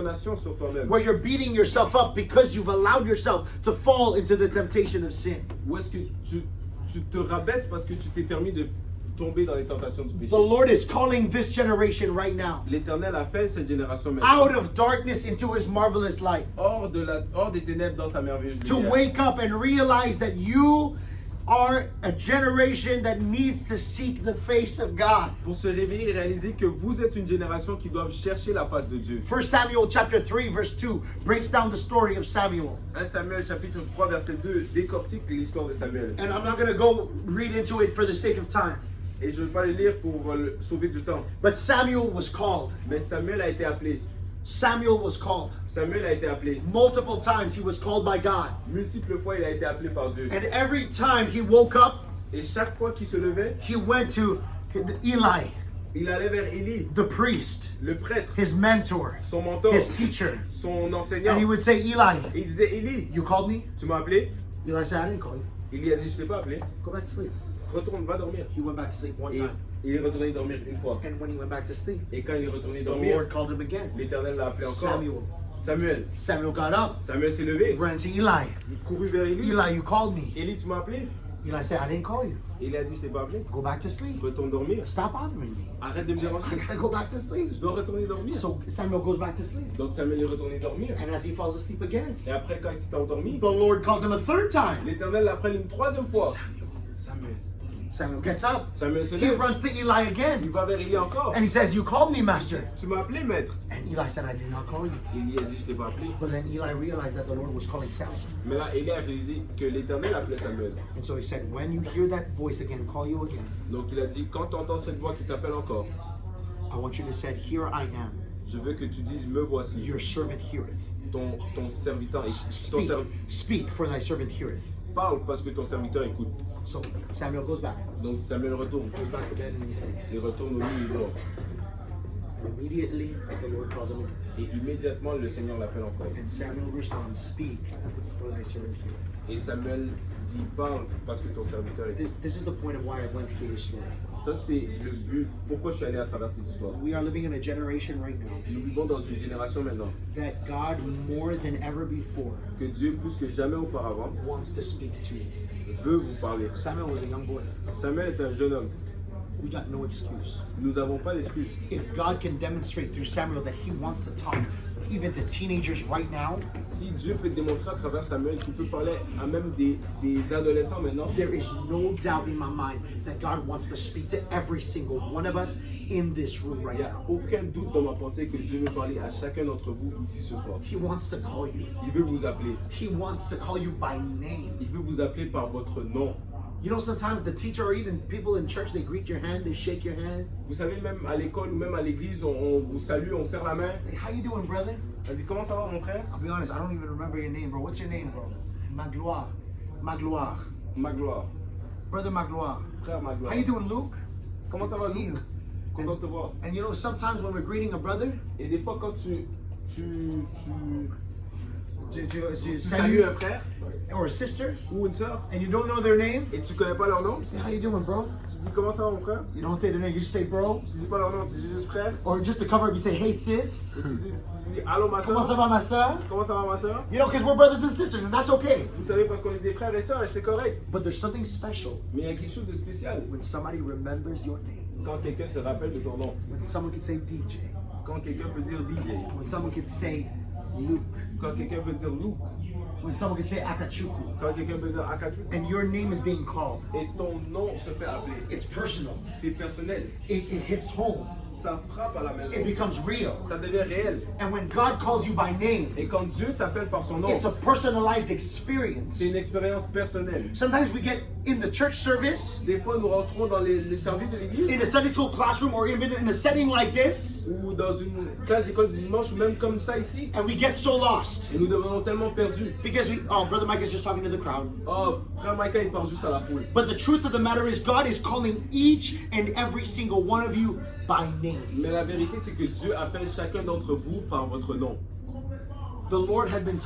condamnation sur toi-même. Where you're beating yourself up because you've allowed yourself to fall into the temptation of sin. Où est-ce que tu te rabaisses parce que tu t'es permis de tomber dans les tentations du péché? The Lord is calling this generation right now L'Éternel appelle cette génération maintenant out of darkness into His marvelous light. hors des ténèbres dans sa merveilleuse To lumière. wake up and realize that you are a generation that needs to seek the face of God. Pour se réveiller et réaliser que vous êtes une génération qui doit chercher la face de Dieu. 1 Samuel chapter 3 verse 2 breaks down the story of Samuel. 1 Samuel chapitre 3 verset 2 décortique l'histoire de Samuel. And I'm not going to go read into it for the sake of time. Et je ne vais pas le lire pour sauver du temps. But Samuel was called. Mais Samuel a été appelé. Samuel was called. Samuel a été appelé. Multiple times he was called by God. Multiples fois il a été appelé par Dieu. And every time he woke up, Et chaque fois qu'il se levait, he went to Eli, il allait vers Élie, the priest, le prêtre, his mentor, son mentor, his teacher. son enseignant. And he would say, Eli, Et il disait, Élie, you called me? tu m'as appelé? Eli said, I didn't call you. Élie a dit, je t'ai pas appelé. Go back to sleep. Retourne, va dormir. He went back to sleep one Et time. il est retourné dormir une fois. And when he went back to sleep, Et quand il est retourné the dormir, Lord called him again. l'Éternel l'a appelé encore. Samuel. Samuel. Samuel got up, Samuel s'est levé. ran to Eli. Il courut vers Élie. Eli, you called me. Élie, tu m'as appelé? Eli said, I didn't call you. Il a dit, je t'ai pas appelé. Go back to sleep. Retourne dormir. Stop bothering me. Arrête de me I déranger. gotta go back to sleep. Je dois retourner dormir. So Samuel goes back to sleep. Donc Samuel est retourné dormir. And as he falls asleep again, Et après, quand il s'est endormi, the Lord calls him a third time. l'Éternel l'appelle une troisième fois. Samuel. Samuel. Samuel gets up. Samuel se He lève. runs to Eli Il again. va vers Élie encore. And he says, you called me, master. Tu m'as appelé, maître. And Eli said, I did not call you. Élie a dit, je t'ai pas appelé. But then Eli realized that the Lord was calling Samuel. Mais là, Élie a réalisé que l'Éternel appelait Samuel. And so he said, when you hear that voice again, call you again, Donc il a dit, quand tu entends cette voix qui t'appelle encore, I want you to say, here I am. je veux que tu dises, me voici. Your servant heareth. Ton serviteur Speak, for thy servant heareth. parle parce que ton serviteur écoute. So Samuel goes back. Donc Samuel retourne. Goes back to bed and he sleeps. Il retourne au lit, il dort. Immediately, the Lord calls him again. Et immédiatement, le Seigneur l'appelle encore. And Samuel responds, speak, for thy servant heareth. Et Samuel dit, parle parce que ton serviteur écoute. This is the point of why I went through this story. Ça, c'est le but. Pourquoi je suis allé à travers cette histoire. We are living in a generation right now Nous vivons dans une génération maintenant that God, more than ever before, que Dieu, plus que jamais auparavant, wants to speak to you. veut vous parler. Samuel was a young boy. Samuel est un jeune homme. We got no excuse. Nous n'avons pas d'excuse. If God can demonstrate through Samuel that he wants to talk even to teenagers right now, Si Dieu peut démontrer à travers Samuel qu'il peut parler à même des adolescents maintenant, there is no doubt in my mind that God wants to speak to every single one of us in this room il right n'y a now. aucun doute dans ma pensée que Dieu veut parler à chacun d'entre vous ici ce soir. He wants to call you. Il veut vous appeler. He wants to call you by name. Il veut vous appeler par votre nom. You know, sometimes the teacher or even people in church, they greet your hand, they shake your hand. Vous savez, même à l'école ou même à l'église, on vous salue, on serre la main. Hey, how you doing, brother? On dit, comment ça va mon frère? I'll be honest, I don't even remember your name, bro. What's your name, bro? Magloire. Magloire. Magloire. Brother Magloire. Frère Magloire. How you doing, Luke? Comment ça Good va, to see Luke? you. Content de te voir. And you know, sometimes when we're greeting a brother, Et des fois, quand tu tu salues un frère or a sister, ou une sœur and you don't know their name, et tu connais pas leur nom, you say, how you doing, bro? tu dis, comment ça va mon frère? You don't say their name, you just say, bro. Tu dis pas leur nom, tu dis juste frère. Or just to cover up, you say, hey, sis. Et tu dis, allô ma Comment ça sœur? va, ma soeur? Comment ça va ma sœur? You know, because we're brothers and sisters, and that's okay. Vous savez, parce qu'on est des frères et sœurs et c'est correct. But there's something special Mais il y a quelque chose de spécial when somebody remembers your name. quand quelqu'un se rappelle de ton nom. When someone can say DJ. Quand quelqu'un peut dire DJ. When someone can say Luke. Quand quelqu'un peut dire Luke. When someone can say Akachuku. Quand quelqu'un peut dire Akatu. And your name is being called. Et ton nom se fait appeler. It's personal. C'est personnel. It hits home. Ça frappe à la maison. It becomes real. Ça devient réel. And when God calls you by name, Et quand Dieu t'appelle par son nom, it's a personalized experience. c'est une expérience personnelle. Sometimes we get in the church service, Des fois, nous rentrons dans les services de l'église in a Sunday school classroom, or even in a setting like this, ou dans une classe d'école du dimanche ou même comme ça ici. and we get so lost. Et nous devenons tellement perdus. Because Brother Micah is just talking to the crowd. Oh, frère Micah, il parle juste à la foule. But the truth of the matter is God is calling each and every single one of you by name. Mais la vérité, c'est que Dieu appelle chacun d'entre vous par votre nom. The Lord had been